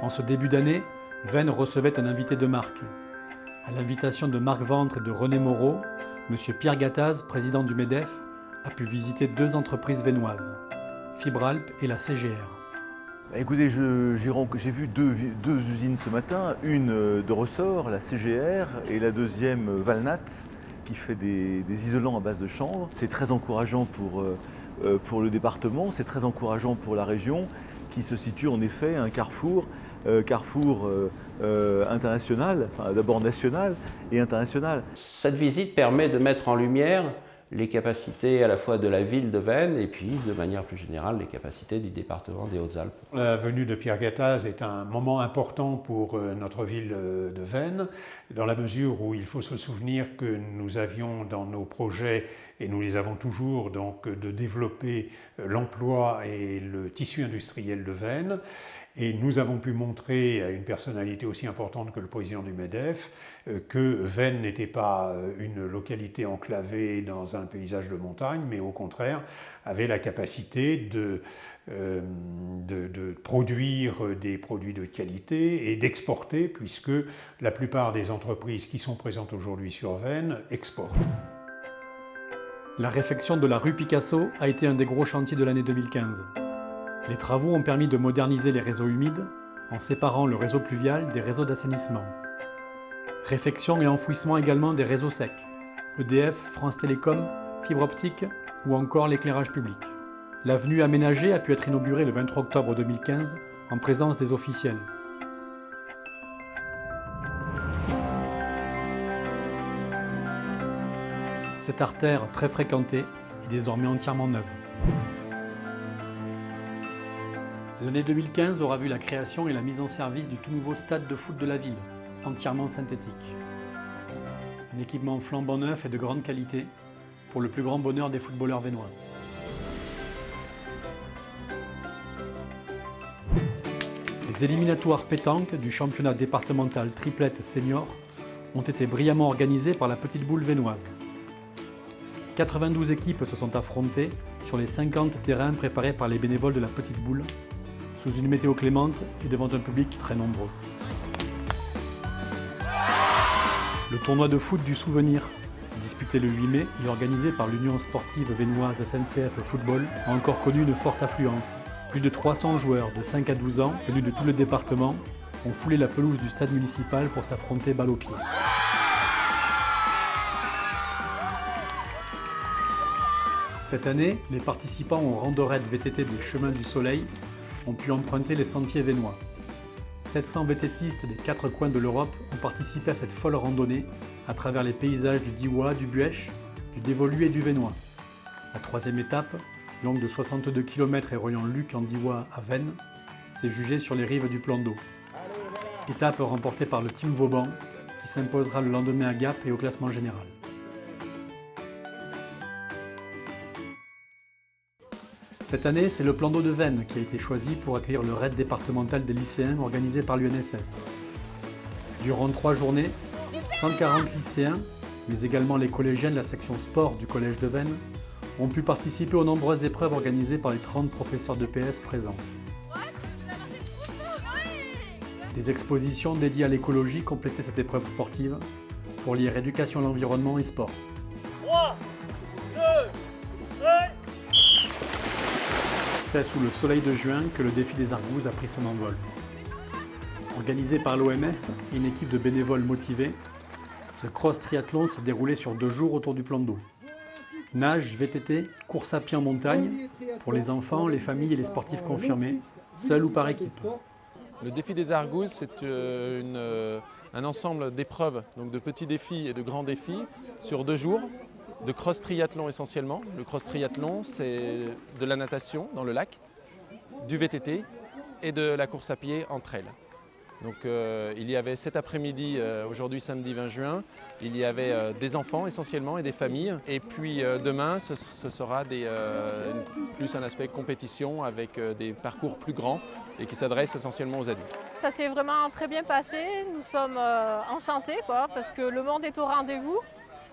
En ce début d'année, Veynes recevait un invité de marque. À l'invitation de Marc Ventre et de René Moreau, M. Pierre Gattaz, président du MEDEF, a pu visiter 2 entreprises veynoises, Fibralp et la CGR. Écoutez, j'ai vu deux usines ce matin, une de ressort, la CGR, et la deuxième Valnat, qui fait des isolants à base de chanvre. C'est très encourageant pour le département, c'est très encourageant pour la région, qui se situe en effet à un carrefour international, enfin, d'abord national et international. Cette visite permet de mettre en lumière les capacités à la fois de la ville de Veynes et puis, de manière plus générale, les capacités du département des Hautes-Alpes. La venue de Pierre Gattaz est un moment important pour notre ville de Veynes, dans la mesure où il faut se souvenir que nous avions dans nos projets, et nous les avons toujours, donc, de développer l'emploi et le tissu industriel de Veynes. Et nous avons pu montrer à une personnalité aussi importante que le président du MEDEF que Veynes n'était pas une localité enclavée dans un paysage de montagne, mais au contraire avait la capacité de produire des produits de qualité et d'exporter, puisque la plupart des entreprises qui sont présentes aujourd'hui sur Veynes exportent. La réfection de la rue Picasso a été un des gros chantiers de l'année 2015. Les travaux ont permis de moderniser les réseaux humides en séparant le réseau pluvial des réseaux d'assainissement. Réfection et enfouissement également des réseaux secs, EDF, France Télécom, fibre optique ou encore l'éclairage public. L'avenue aménagée a pu être inaugurée le 23 octobre 2015 en présence des officiels. Cette artère très fréquentée est désormais entièrement neuve. L'année 2015 aura vu la création et la mise en service du tout nouveau stade de foot de la ville, entièrement synthétique. Un équipement flambant neuf et de grande qualité, pour le plus grand bonheur des footballeurs veynois. Les éliminatoires pétanque du championnat départemental triplette senior ont été brillamment organisés par la petite boule veynoise. 92 équipes se sont affrontées sur les 50 terrains préparés par les bénévoles de la petite boule, sous une météo clémente et devant un public très nombreux. Le tournoi de foot du souvenir, disputé le 8 mai et organisé par l'Union sportive veynoise SNCF Football, a encore connu une forte affluence. Plus de 300 joueurs de 5 à 12 ans, venus de tout le département, ont foulé la pelouse du stade municipal pour s'affronter balle au pied. Cette année, les participants au randonnée VTT des Chemins du Soleil ont pu emprunter les sentiers veynois. 700 VTTistes des 4 coins de l'Europe ont participé à cette folle randonnée à travers les paysages du Diois, du Buèche, du Dévolu et du Veynois. La 3e étape, longue de 62 km et reliant Luc en Diois à Veynes, s'est jugée sur les rives du plan d'eau. Étape remportée par le Team Vauban, qui s'imposera le lendemain à Gap et au classement général. Cette année, c'est le plan d'eau de Veynes qui a été choisi pour accueillir le raid départemental des lycéens organisé par l'UNSS. Durant 3 journées, 140 lycéens, mais également les collégiens de la section sport du collège de Veynes, ont pu participer aux nombreuses épreuves organisées par les 30 professeurs de PS présents. Des expositions dédiées à l'écologie complétaient cette épreuve sportive pour lier éducation à l'environnement et sport. 3, 2, 1. C'est sous le soleil de juin que le défi des Argousses a pris son envol. Organisé par l'OMS et une équipe de bénévoles motivés, ce cross triathlon s'est déroulé sur 2 jours autour du plan d'eau. Nage, VTT, course à pied en montagne, pour les enfants, les familles et les sportifs confirmés, seuls ou par équipe. Le défi des Argousses, c'est un ensemble d'épreuves, donc de petits défis et de grands défis, sur 2 jours, de cross triathlon essentiellement. Le cross triathlon, c'est de la natation dans le lac, du VTT et de la course à pied entre elles. Donc il y avait cet après-midi, aujourd'hui samedi 20 juin, il y avait des enfants essentiellement et des familles. Et puis demain, ce sera plus un aspect compétition avec des parcours plus grands et qui s'adressent essentiellement aux adultes. Ça s'est vraiment très bien passé, nous sommes enchantés parce que le monde est au rendez-vous.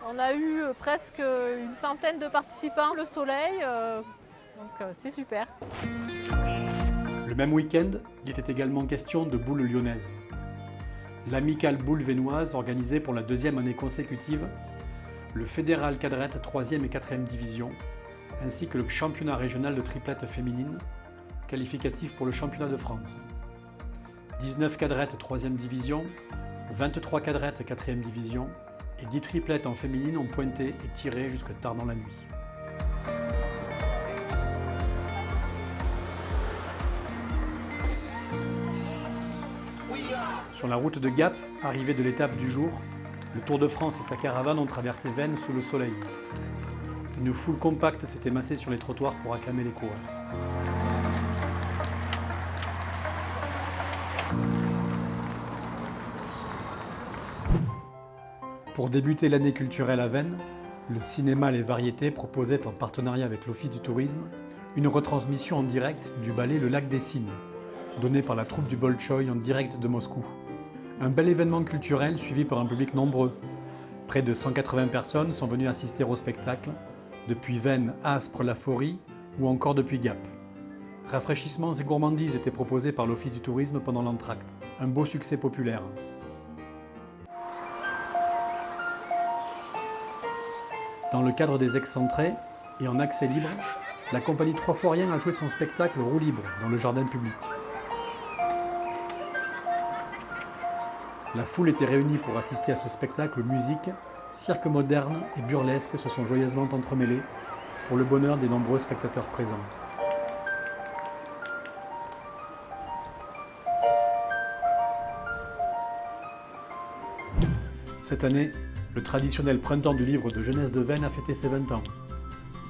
On a eu presque une centaine de participants, le soleil, donc c'est super. Le Le même week-end, il était également question de boules lyonnaises. L'amicale boule vénoise organisée pour la deuxième année consécutive, le fédéral cadrette 3e et 4e division, ainsi que le championnat régional de triplette féminine, qualificatif pour le championnat de France. 19 cadrettes 3e division, 23 cadrettes 4e division et 10 triplettes en féminine ont pointé et tiré jusque tard dans la nuit. Sur la route de Gap, arrivée de l'étape du jour, le Tour de France et sa caravane ont traversé Veynes sous le soleil. Une foule compacte s'était massée sur les trottoirs pour acclamer les coureurs. Pour débuter l'année culturelle à Veynes, le cinéma Les Variétés proposait en partenariat avec l'Office du tourisme une retransmission en direct du ballet Le Lac des Cygnes, donné par la troupe du Bolchoï en direct de Moscou. Un bel événement culturel suivi par un public nombreux. Près de 180 personnes sont venues assister au spectacle, depuis Veynes, Aspres, La Forie ou encore depuis Gap. Rafraîchissements et gourmandises étaient proposés par l'Office du tourisme pendant l'entracte. Un beau succès populaire. Dans le cadre des excentrés et en accès libre, la compagnie Trois fois Rien a joué son spectacle Roue libre dans le jardin public. La foule était réunie pour assister à ce spectacle où musique, cirque moderne et burlesque se sont joyeusement entremêlés pour le bonheur des nombreux spectateurs présents. Cette année, le traditionnel printemps du livre de jeunesse de Veynes a fêté ses 20 ans.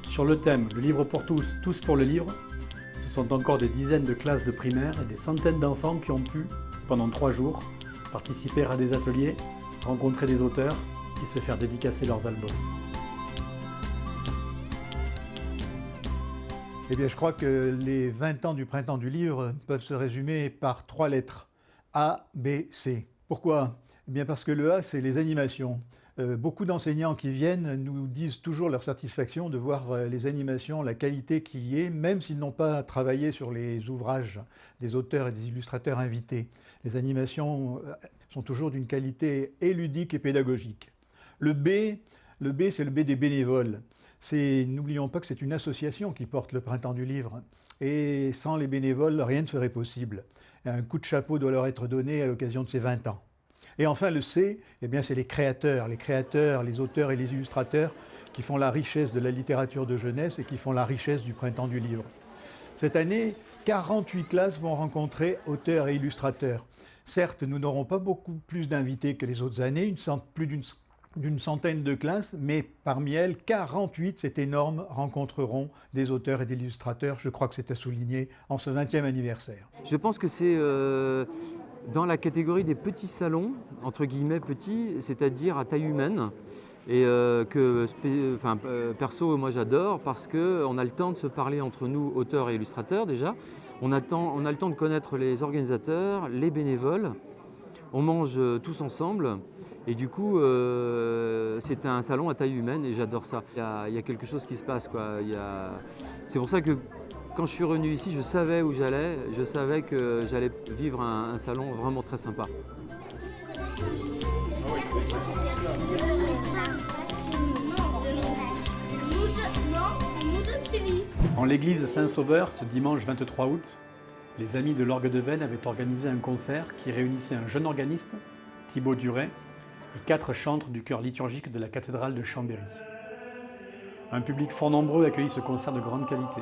Sur le thème « Le livre pour tous, tous pour le livre », ce sont encore des dizaines de classes de primaire et des centaines d'enfants qui ont pu, pendant 3 jours, participer à des ateliers, rencontrer des auteurs et se faire dédicacer leurs albums. Eh bien, je crois que les 20 ans du Printemps du Livre peuvent se résumer par 3 lettres. A, B, C. Pourquoi ? Eh bien, parce que le A, c'est les animations. Beaucoup d'enseignants qui viennent nous disent toujours leur satisfaction de voir les animations, la qualité qu'il y ait, même s'ils n'ont pas travaillé sur les ouvrages des auteurs et des illustrateurs invités. Les animations sont toujours d'une qualité et ludique et pédagogique. Le B, c'est le B des bénévoles. N'oublions pas que c'est une association qui porte le Printemps du Livre. Et sans les bénévoles, rien ne serait possible. Un coup de chapeau doit leur être donné à l'occasion de ces 20 ans. Et enfin, le C, eh bien, c'est les créateurs, les auteurs et les illustrateurs qui font la richesse de la littérature de jeunesse et qui font la richesse du Printemps du Livre. Cette année, 48 classes vont rencontrer auteurs et illustrateurs. Certes, nous n'aurons pas beaucoup plus d'invités que les autres années, plus d'une centaine de classes, mais parmi elles, 48, c'est énorme, rencontreront des auteurs et des illustrateurs. Je crois que c'est à souligner en ce 20e anniversaire. Je pense que c'est dans la catégorie des petits salons, entre guillemets petits, c'est-à-dire à taille humaine, et perso, moi j'adore parce qu'on a le temps de se parler entre nous, auteurs et illustrateurs déjà. On a le temps de connaître les organisateurs, les bénévoles. On mange tous ensemble et du coup, c'est un salon à taille humaine et j'adore ça. Il y a quelque chose qui se passe, quoi. C'est pour ça que quand je suis revenu ici, je savais où j'allais. Je savais que j'allais vivre un salon vraiment très sympa. En l'église Saint-Sauveur, ce dimanche 23 août, les Amis de l'Orgue de Veynes avaient organisé un concert qui réunissait un jeune organiste, Thibaut Duret, et 4 chantres du chœur liturgique de la cathédrale de Chambéry. Un public fort nombreux accueillit ce concert de grande qualité.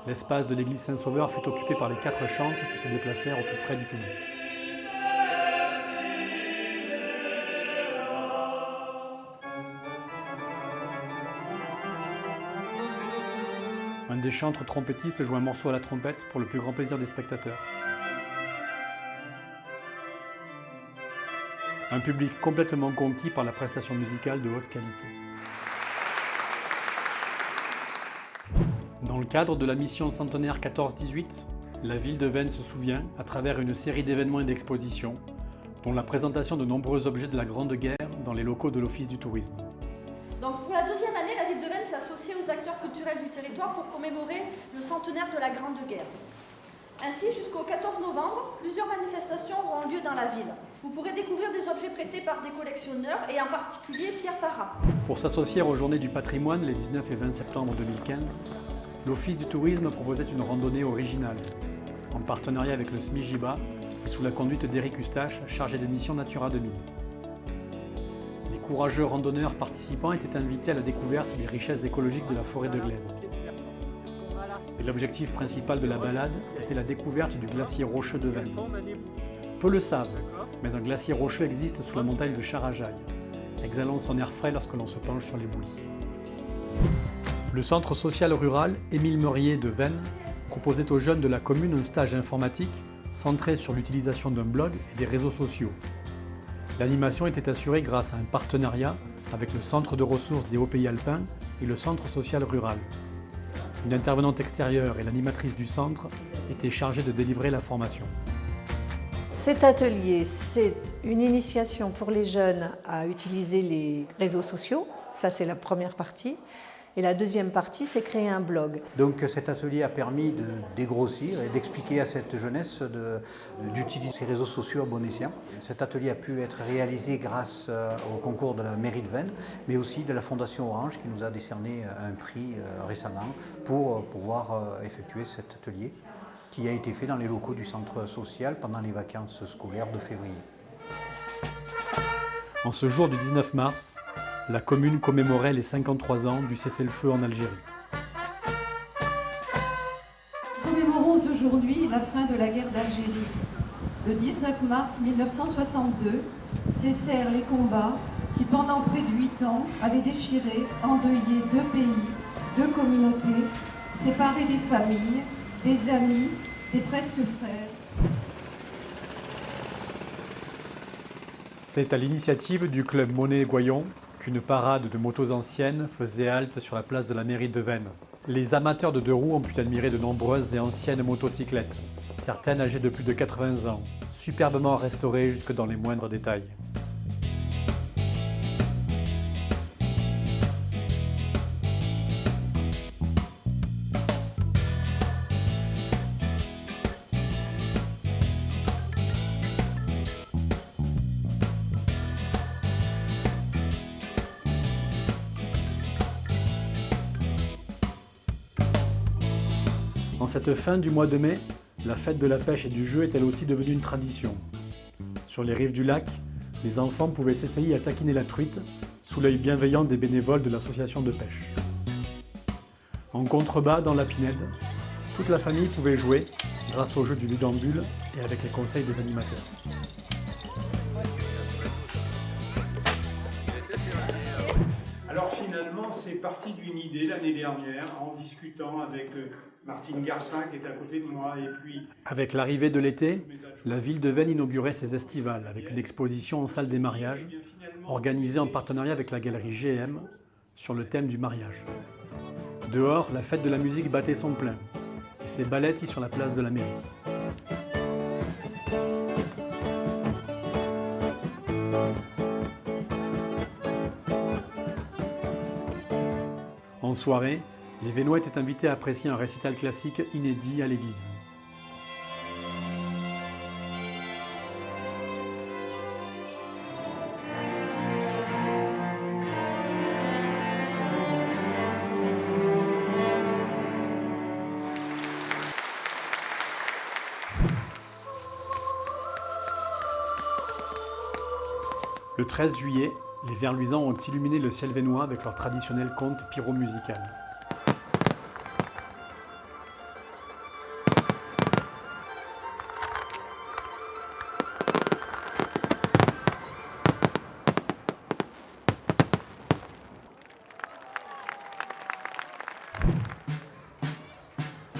L'espace de l'église Saint-Sauveur fut occupé par les 4 chantres qui se déplacèrent au plus près du public. Un des chantres trompettistes joue un morceau à la trompette pour le plus grand plaisir des spectateurs. Un public complètement conquis par la prestation musicale de haute qualité. Dans le cadre de la mission centenaire 14-18, la ville de Veynes se souvient à travers une série d'événements et d'expositions, dont la présentation de nombreux objets de la Grande Guerre dans les locaux de l'Office du tourisme. Donc pour la 2e année, la ville de Veynes s'est associée aux acteurs culturels du territoire pour commémorer le centenaire de la Grande Guerre. Ainsi, jusqu'au 14 novembre, plusieurs manifestations auront lieu dans la ville. Vous pourrez découvrir des objets prêtés par des collectionneurs et en particulier Pierre Parra. Pour s'associer aux Journées du patrimoine les 19 et 20 septembre 2015, l'Office du tourisme proposait une randonnée originale, en partenariat avec le SMIJIBA et sous la conduite d'Éric Eustache, chargé de mission Natura 2000. Les courageux randonneurs participants étaient invités à la découverte des richesses écologiques de la forêt de Glaise. Et l'objectif principal de la balade était la découverte du glacier rocheux de Veynes. Peu le savent, mais un glacier rocheux existe sous la montagne de Charajaï, exhalant son air frais lorsque l'on se penche sur les boulis. Le centre social rural Émile Meurier de Veynes proposait aux jeunes de la commune un stage informatique centré sur l'utilisation d'un blog et des réseaux sociaux. L'animation était assurée grâce à un partenariat avec le centre de ressources des Hauts-Pays alpins et le centre social rural. Une intervenante extérieure et l'animatrice du centre étaient chargées de délivrer la formation. Cet atelier, c'est une initiation pour les jeunes à utiliser les réseaux sociaux. Ça, c'est la première partie. Et la deuxième partie, c'est créer un blog. Donc cet atelier a permis de dégrossir et d'expliquer à cette jeunesse d'utiliser ces réseaux sociaux à bon escient. Cet atelier a pu être réalisé grâce au concours de la mairie de Veynes, mais aussi de la Fondation Orange qui nous a décerné un prix récemment pour pouvoir effectuer cet atelier qui a été fait dans les locaux du centre social pendant les vacances scolaires de février. En ce jour du 19 mars, la commune commémorait les 53 ans du cessez-le-feu en Algérie. Commémorons aujourd'hui la fin de la guerre d'Algérie. Le 19 mars 1962, cessèrent les combats qui, pendant près de 8 ans, avaient déchiré, endeuillé 2 pays, 2 communautés, séparé des familles, des amis, des presque frères. C'est à l'initiative du club Monet-Goyon qu'une parade de motos anciennes faisait halte sur la place de la mairie de Veynes. Les amateurs de deux roues ont pu admirer de nombreuses et anciennes motocyclettes, certaines âgées de plus de 80 ans, superbement restaurées jusque dans les moindres détails. En cette fin du mois de mai, la fête de la pêche et du jeu est elle aussi devenue une tradition. Sur les rives du lac, les enfants pouvaient s'essayer à taquiner la truite sous l'œil bienveillant des bénévoles de l'association de pêche. En contrebas, dans la Pinède, toute la famille pouvait jouer grâce au jeu du ludambule et avec les conseils des animateurs. Alors finalement, c'est parti d'une idée l'année dernière, en discutant avec Martine Garcin qui est à côté de moi. Et puis, avec l'arrivée de l'été, la ville de Veynes inaugurait ses estivales avec une exposition en salle des mariages, organisée en partenariat avec la galerie GM sur le thème du mariage. Dehors, la fête de la musique battait son plein et ses ballettes y sur la place de la mairie. En soirée, les Veynois étaient invités à apprécier un récital classique inédit à l'église. Le 13 juillet, les Verluisants ont illuminé le ciel veynois avec leur traditionnel conte pyro-musical.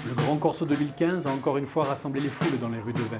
Le Grand Corso 2015 a encore une fois rassemblé les foules dans les rues de Veynes.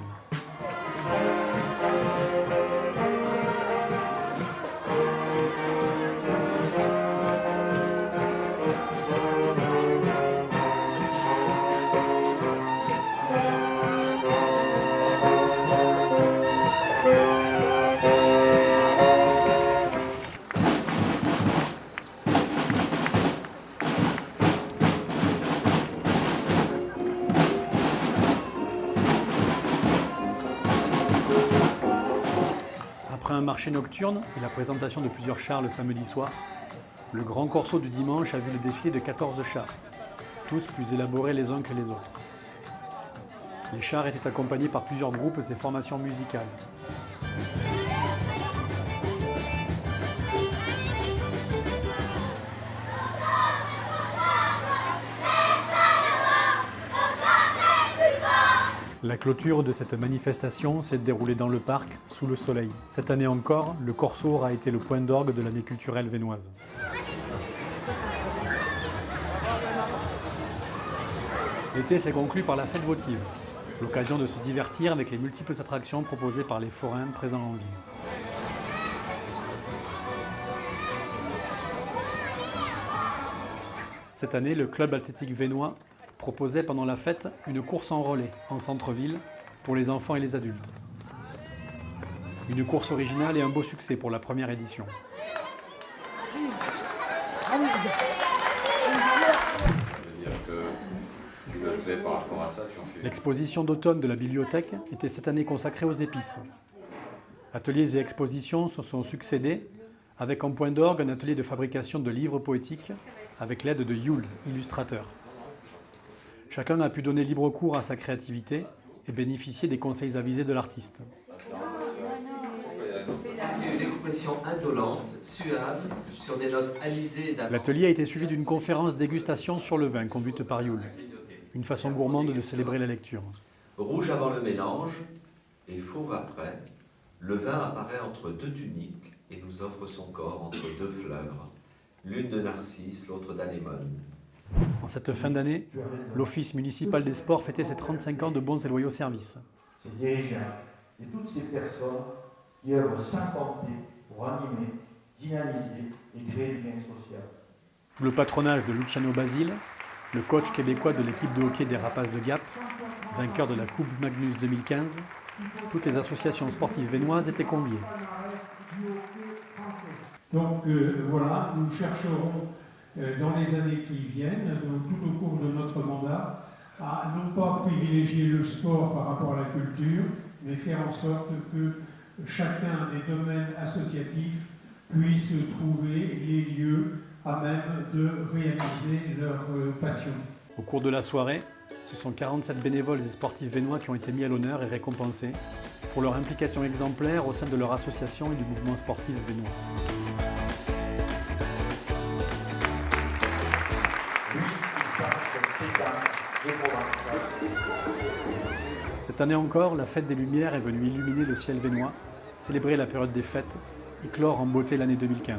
un marché nocturne et la présentation de plusieurs chars le samedi soir, le grand corso du dimanche a vu le défilé de 14 chars, tous plus élaborés les uns que les autres. Les chars étaient accompagnés par plusieurs groupes et formations musicales. La clôture de cette manifestation s'est déroulée dans le parc, sous le soleil. Cette année encore, le corso aura été le point d'orgue de l'année culturelle vénoise. L'été s'est conclu par la fête votive, l'occasion de se divertir avec les multiples attractions proposées par les forains présents en ville. Cette année, le club athlétique vénois proposait pendant la fête une course en relais en centre-ville pour les enfants et les adultes. Une course originale et un beau succès pour la première édition. Ça veut dire que tu le fais par rapport à ça, tu en fais. L'exposition d'automne de la bibliothèque était cette année consacrée aux épices. Ateliers et expositions se sont succédés, avec en point d'orgue un atelier de fabrication de livres poétiques avec l'aide de Yule, illustrateur. Chacun a pu donner libre cours à sa créativité et bénéficier des conseils avisés de l'artiste. Une expression indolente, suave, sur des notes alizées d'amande. L'atelier a été suivi d'une conférence dégustation sur le vin conduite par Yule. Une façon gourmande de célébrer la lecture. Rouge avant le mélange et fauve après, le vin apparaît entre deux tuniques et nous offre son corps entre deux fleurs, l'une de narcisse, l'autre d'anémone. En cette fin d'année, l'Office municipal des sports fêtait ses 35 ans de bons et loyaux services. Ces dirigeants et toutes ces personnes qui œuvrent sans compter pour animer, dynamiser et créer du lien social. Sous le patronage de Luciano Basile, le coach québécois de l'équipe de hockey des Rapaces de Gap, vainqueur de la Coupe Magnus 2015, toutes les associations sportives vénoises étaient conviées. Donc voilà, nous chercherons dans les années qui viennent, tout au cours de notre mandat, à non pas privilégier le sport par rapport à la culture, mais faire en sorte que chacun des domaines associatifs puisse trouver les lieux à même de réaliser leur passion. Au cours de la soirée, ce sont 47 bénévoles et sportifs vénois qui ont été mis à l'honneur et récompensés pour leur implication exemplaire au sein de leur association et du mouvement sportif vénois. Cette année encore, la fête des Lumières est venue illuminer le ciel vénois, célébrer la période des fêtes et clore en beauté l'année 2015.